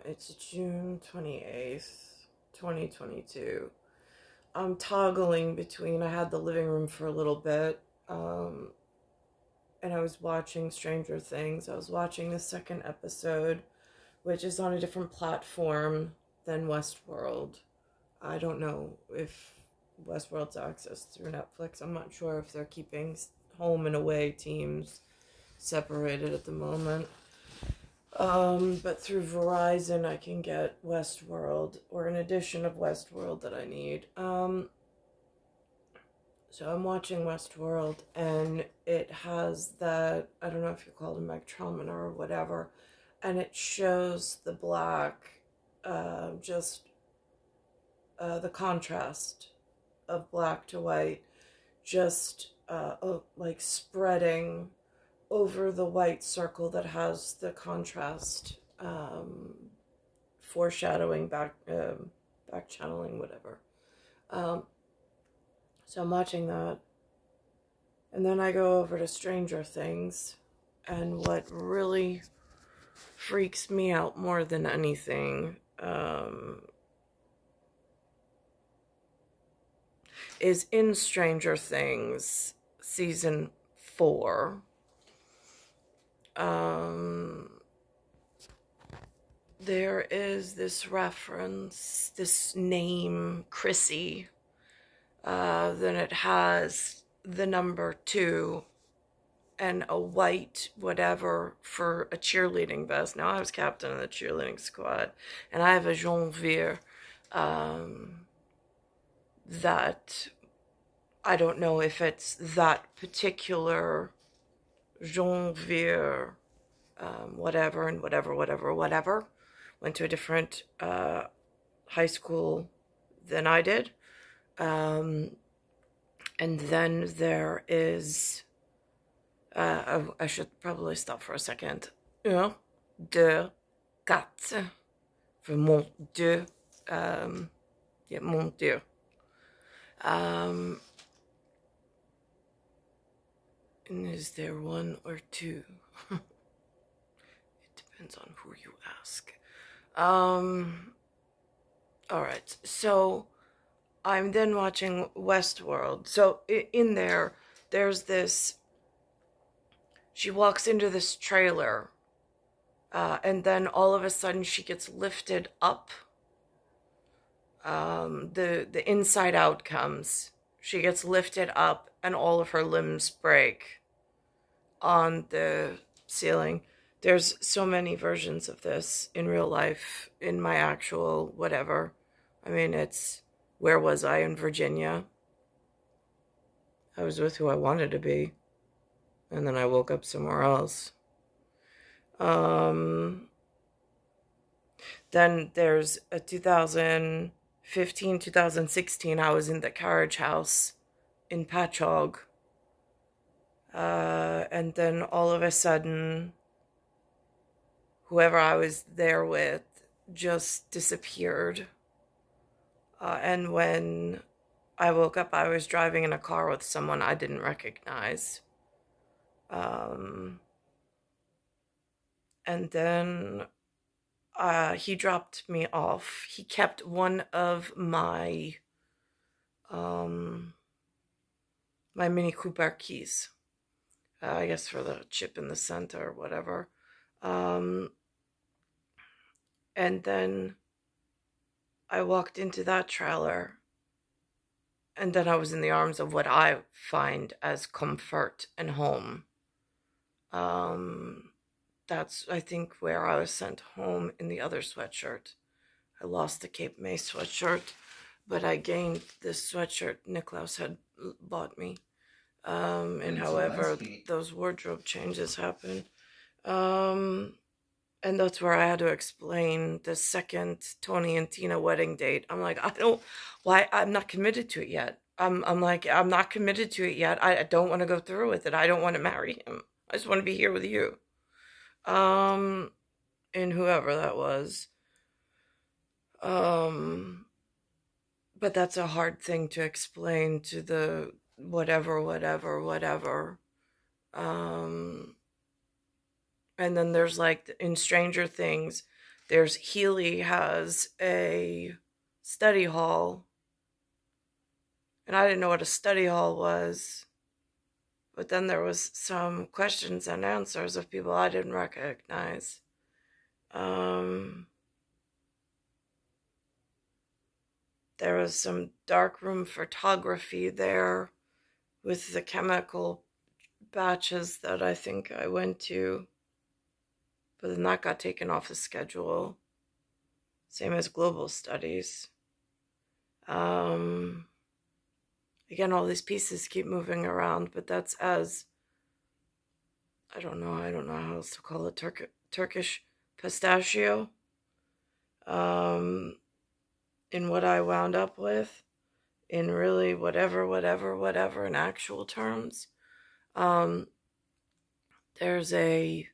It's June 28th, 2022. I'm toggling between, I had the living room for a little bit, and I was watching Stranger Things. I was watching the second episode, which is on a different platform than Westworld. I don't know if Westworld's access through Netflix. I'm not sure if they're keeping home and away teams separated at the moment. But through Verizon, I can get Westworld, or an edition of Westworld that I need. So I'm watching Westworld, and it has that, I don't know if you call it a Megtrometer or whatever, and it shows the black, the contrast of black to white, just, like spreading over the white circle that has the contrast, foreshadowing, back channeling, whatever. So I'm watching that, and then I go over to Stranger Things, and what really freaks me out more than anything, is in Stranger Things season 4. There is this reference, this name, Chrissy. Then it has the number 2 and a white whatever for a cheerleading vest. Now I was captain of the cheerleading squad, and I have a Janvier, that I don't know if it's that particular Janvier, whatever and whatever. Went to a different high school than I did. And then there is, I should probably stop for a second. 1, 2, 4. For mon Dieu. Yeah, mon Dieu. And is there 1 or 2? It depends on who you ask. Alright, so I'm then watching Westworld. So in there's this, she walks into this trailer, and then all of a sudden she gets lifted up. The inside out comes. She gets lifted up and all of her limbs break on the ceiling. There's so many versions of this in real life, in my actual whatever. I mean, it's, where was I? In Virginia. I was with who I wanted to be. And then I woke up somewhere else. Then there's a 2015, 2016, I was in the carriage house in Patchogue. And then all of a sudden, whoever I was there with just disappeared. And when I woke up, I was driving in a car with someone I didn't recognize. And then he dropped me off. He kept one of my my Mini Cooper keys. I guess for the chip in the center or whatever. And then I walked into that trailer, and then I was in the arms of what I find as comfort and home. That's, I think, where I was sent home in the other sweatshirt. I lost the Cape May sweatshirt, but I gained this sweatshirt Niklaus had bought me. And however, those wardrobe changes happen. And that's where I had to explain the second Tony and Tina wedding date. I'm like, I'm not committed to it yet. I'm like, I'm not committed to it yet. I don't want to go through with it. I don't want to marry him. I just want to be here with you. And whoever that was. But that's a hard thing to explain to the whatever. And then there's like in Stranger Things, There's Healy has a study hall, and I didn't know what a study hall was. But then there was some questions and answers of people I didn't recognize. There was some darkroom photography there with the chemical batches that I think I went to. But then that got taken off the schedule. Same as global studies. Again, all these pieces keep moving around, but that's as, I don't know how else to call it, Turkish pistachio. In what I wound up with, in really whatever in actual terms. There's a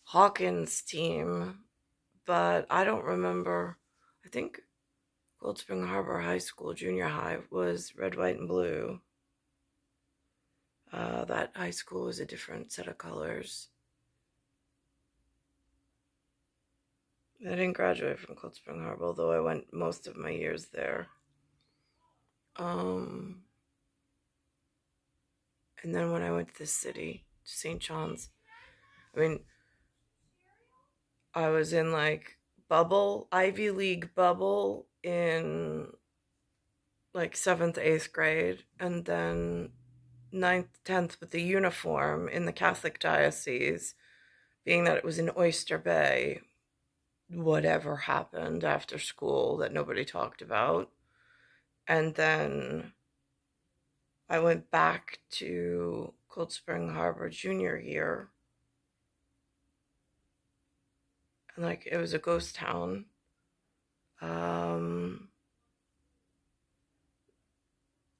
Hawkins team, but I don't remember. I think Cold Spring Harbor High School junior high was red, white, and blue. That high school was a different set of colors. I didn't graduate from Cold Spring Harbor, although I went most of my years there. And then when I went to the city, to St. John's, I mean, I was in like Ivy League bubble in like 7th, 8th grade, and then 9th, 10th with the uniform in the Catholic diocese, being that it was in Oyster Bay. Whatever happened after school that nobody talked about. And then I went back to Cold Spring Harbor junior year. And like, it was a ghost town. And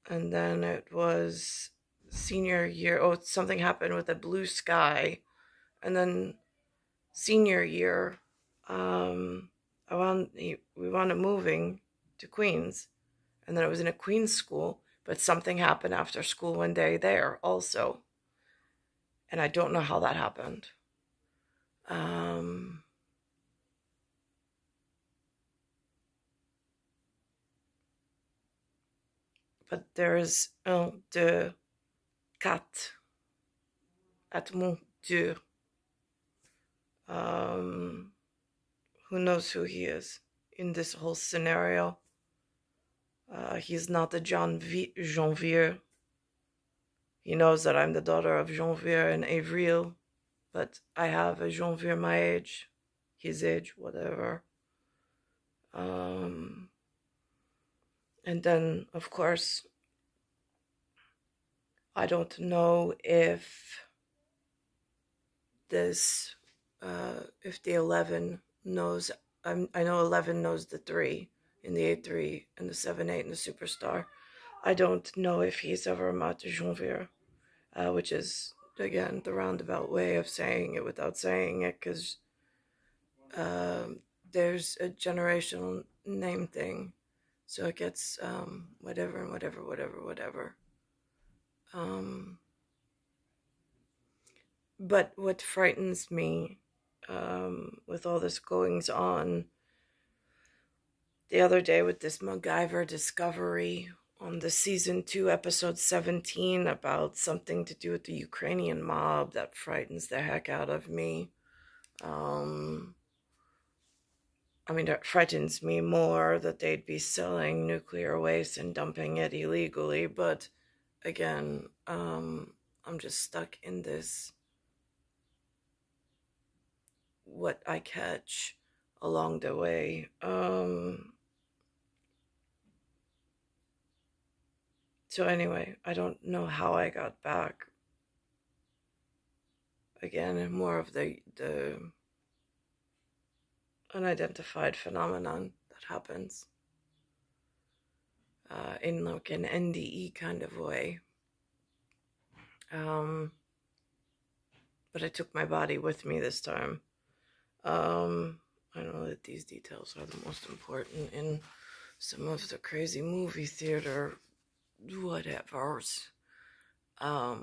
then it was senior year. Oh, something happened with a blue sky. And then senior year, we wound up moving to Queens, and then it was in a Queens school, but something happened after school one day there also, and I don't know how that happened. But there is un de quatre at mon Dieu. Who knows who he is in this whole scenario? He's not a Janvier. He knows that I'm the daughter of Janvier and Avril, but I have a Janvier my age, his age, whatever. And then, of course, I don't know if this, if the 11 knows. I know 11 knows the 3 in the 8-3 and the 7-8 and the Superstar. I don't know if he's ever met Janvier, which is, again, the roundabout way of saying it without saying it, because there's a generational name thing, so it gets whatever and whatever. But what frightens me with all this goings on, the other day with this MacGyver discovery on the season 2 episode 17 about something to do with the Ukrainian mob, that frightens the heck out of me. I mean, it frightens me more that they'd be selling nuclear waste and dumping it illegally, but again, I'm just stuck in this what I catch along the way. So anyway, I don't know how I got back. Again, more of the unidentified phenomenon that happens in like an NDE kind of way. But I took my body with me this time. I know that these details are the most important in some of the crazy movie theater whatevers. But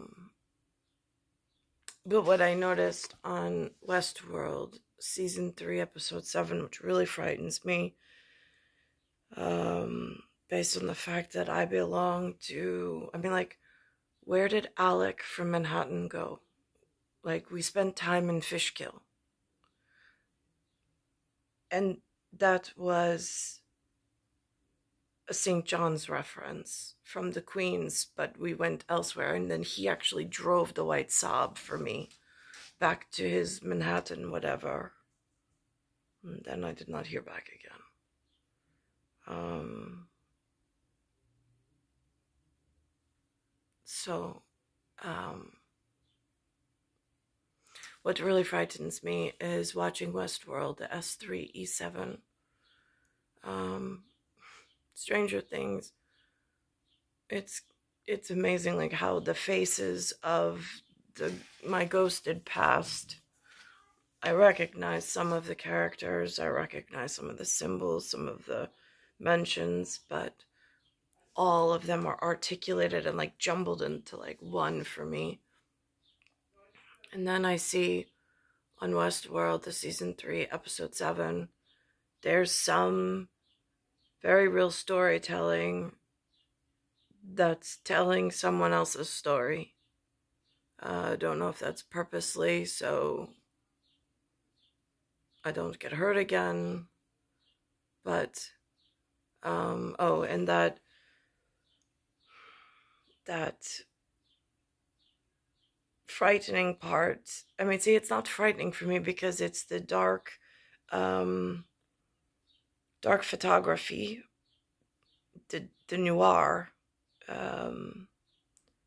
what I noticed on Westworld season 3, episode 7, which really frightens me. Based on the fact that I belong to, where did Alec from Manhattan go? Like, we spent time in Fishkill. And that was a St. John's reference from the Queens, but we went elsewhere, and then he actually drove the White Saab for me back to his Manhattan whatever. And then I did not hear back again. What really frightens me is watching Westworld, the S3 E7. Stranger Things. It's amazing, like, how the faces of my ghosted past, I recognize some of the characters, I recognize some of the symbols, some of the mentions, but all of them are articulated and like jumbled into like one for me. And then I see on Westworld, the season 3, episode 7, there's some very real storytelling that's telling someone else's story. I don't know if that's purposely, so I don't get hurt again. But, and that frightening part, it's not frightening for me because it's the dark photography, the noir,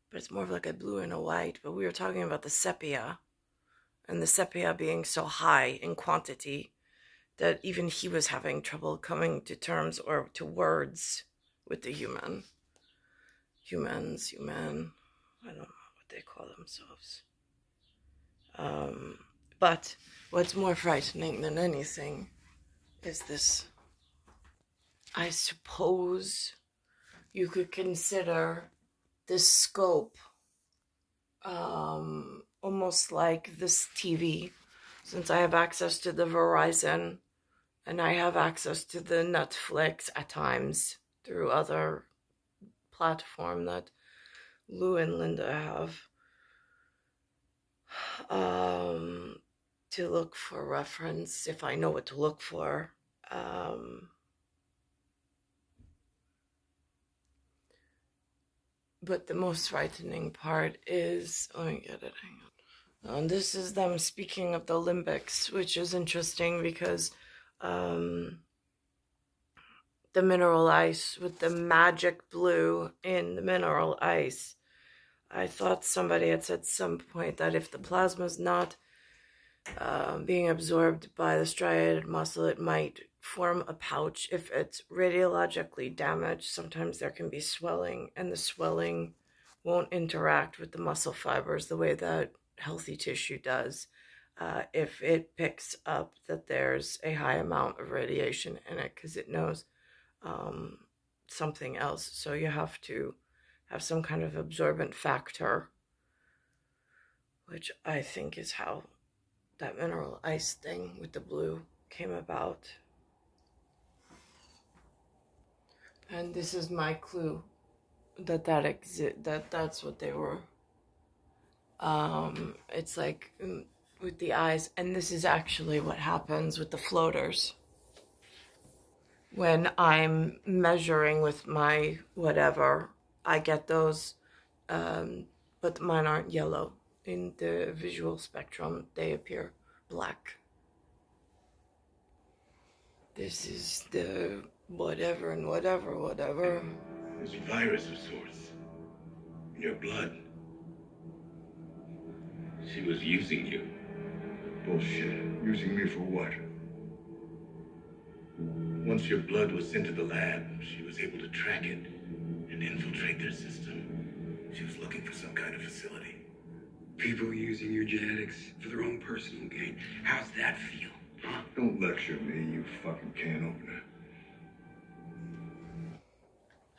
but it's more of like a blue and a white. But we were talking about the sepia, and the sepia being so high in quantity that even he was having trouble coming to terms or to words with the humans, I don't know what they call themselves. But what's more frightening than anything is this. I suppose you could consider this scope almost like this TV, since I have access to the Verizon and I have access to the Netflix at times through other platform that Lou and Linda have, to look for reference if I know what to look for. But the most frightening part is, let me get it, hang on. This is them speaking of the limbics, which is interesting because the mineral ice with the magic blue in the mineral ice. I thought somebody had said at some point that if the plasma is not being absorbed by the striated muscle, it might form a pouch. If it's radiologically damaged, sometimes there can be swelling, and the swelling won't interact with the muscle fibers the way that healthy tissue does. If it picks up that there's a high amount of radiation in it, because it knows something else. So you have to have some kind of absorbent factor, which I think is how that mineral ice thing with the blue came about. And this is my clue that's what they were. It's like with the eyes, and this is actually what happens with the floaters. When I'm measuring with my whatever, I get those, but mine aren't yellow. In the visual spectrum, they appear black. This is the whatever and whatever. There's a virus of sorts in your blood. She was using you. Bullshit. Using me for what? Once your blood was sent to the lab, she was able to track it and infiltrate their system. She was looking for some kind of facility. People using your genetics for their own personal gain. How's that feel? Huh? Don't lecture me, you fucking can opener.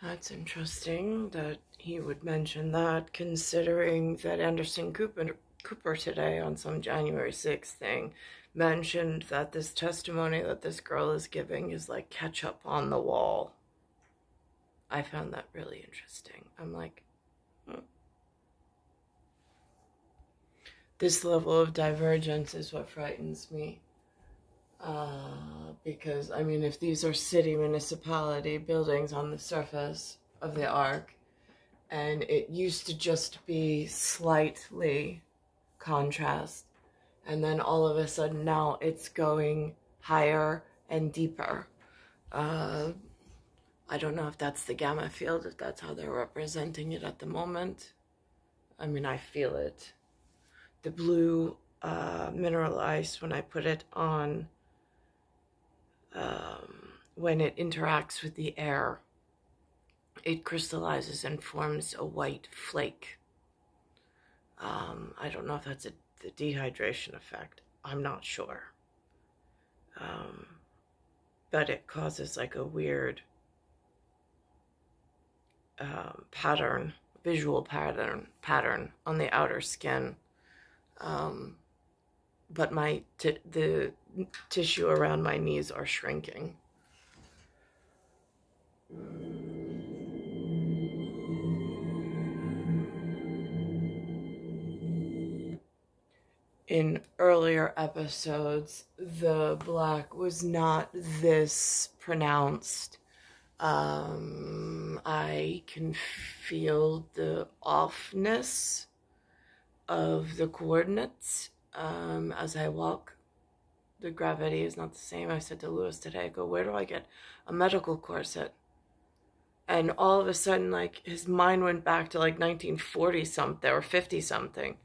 That's interesting that he would mention that, considering that Anderson Cooper today on some January 6th thing mentioned that this testimony that this girl is giving is like ketchup on the wall. I found that really interesting. I'm like, this level of divergence is what frightens me. Because, I mean, if these are city municipality buildings on the surface of the arc, and it used to just be slightly contrast, and then all of a sudden now it's going higher and deeper. I don't know if that's the gamma field, if that's how they're representing it at the moment. I mean, I feel it. The blue mineral ice, when I put it on, when it interacts with the air, it crystallizes and forms a white flake. I don't know if that's the dehydration effect. I'm not sure. But it causes like a weird pattern, visual pattern on the outer skin. But the tissue around my knees are shrinking. In earlier episodes, the black was not this pronounced. I can feel the offness of the coordinates as I walk. The gravity is not the same. I said to Lewis today, I go, where do I get a medical corset? And all of a sudden, like, his mind went back to like 1940 something or 50 something.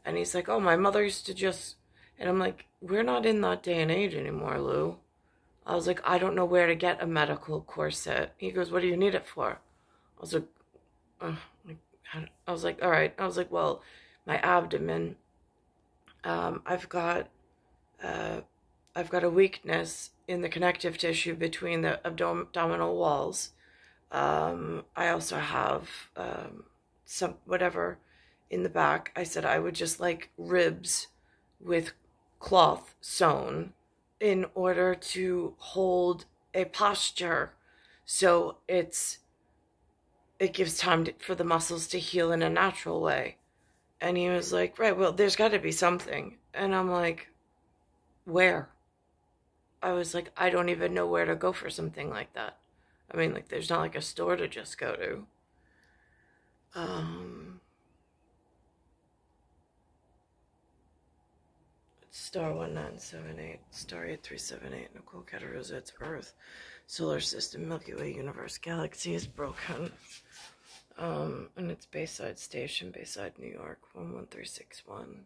And he's like, oh, my mother used to just, and I'm like, we're not in that day and age anymore, Lou. I was like, I don't know where to get a medical corset. He goes, what do you need it for? I was like, all right. I was like, well, my abdomen, I've got a weakness in the connective tissue between the abdominal walls. I also have some whatever in the back. I said I would just like ribs with cloth sewn in order to hold a posture, so it gives time for the muscles to heal in a natural way. And he was like, right, well, there's got to be something. And I'm like, where? I was like, I don't even know where to go for something like that. I mean, like, there's not like a store to just go to. Star 1978, Star 8378, Nicole Cataruzza, it's Earth, Solar System, Milky Way, Universe, Galaxy is broken. And it's Bayside Station, Bayside, New York, 11361.